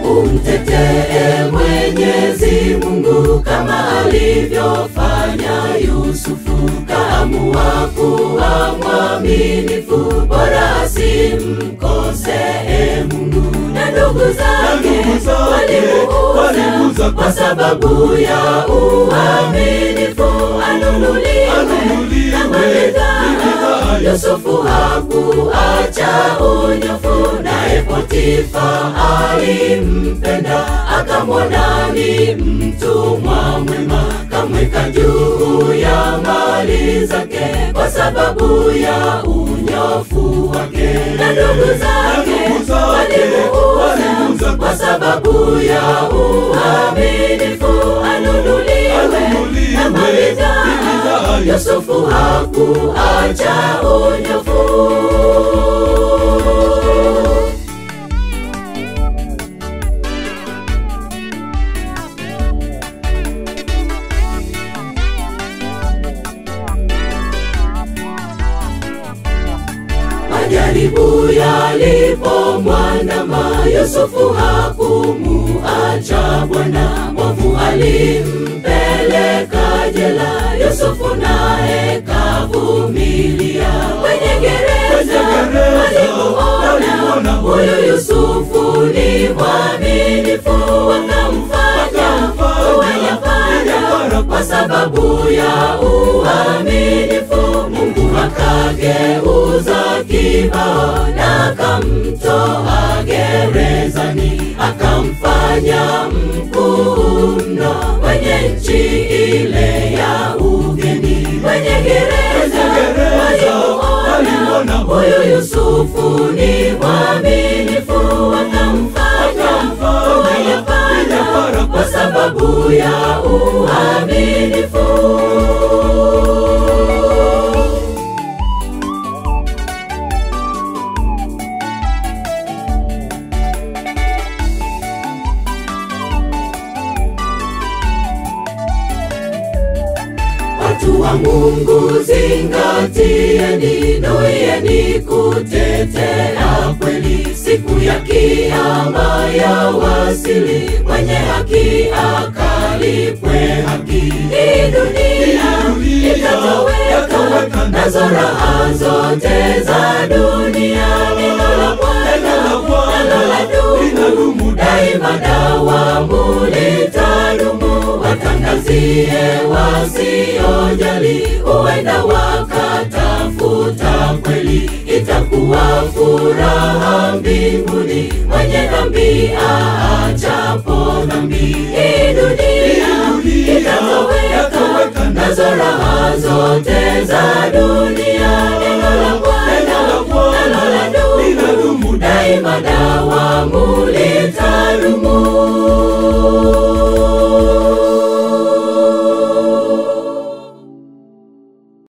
Umtetee Mwenyezi Mungu kama alivyofanya Yusufu, kaamua kuwa mwaminifu, bora asimkosee Mungu. Na ndugu zake walimuuza kwa sababu ya uaminifu, anunuliwe kama bidhaa. Yusufu hakuacha unyofu, naye Potifa alimpenda, akamwona ni mtumwa mwema, kamweka juu ya mali zake kwa sababu ya unyofu wake. Na ndugu zake walimuuza kwa sababu ya uaminifu, anunuliwe kama bidhaa. Yusufu hakuacha unyofu. Majaribu yalipomwandama, Yusufu hakumuacha Bwana. Mwovu alimpeleka jela, Yusufu naye kavumilia. Kwenye gereza walimuona huyu Yusufu ni mwaminifu, wakamfanya kuwa nyara kwa sababu ya uaminifu. Mungu akageuza kibao na akamtoa gerezani, akamfanya mkuu mno kwenye nchi ile ya ugeni. Kwenye gereza walimuona huyu Yusufu ni mwaminifu, wakamfanya kuwa nyara kwa sababu ya uaminifu. Watu wa Mungu zingatieni, nuieni kutetea kweli. Siku ya kiyama ya wasili, mwenye haki akalipwe haki. Hii dunia itatoweka, nazo raha zote za dunia. Neno la Bwana linadumu daima, dawamu litadumu. Watangazie wasiojali, huenda wakatafuta kweli. Itakuwa furaha mbinguni, mwenye dhambi aachapo dhambi. Hii dunia itatoweka, nazo raha zote za dunia. Neno la Bwana linadumu daima.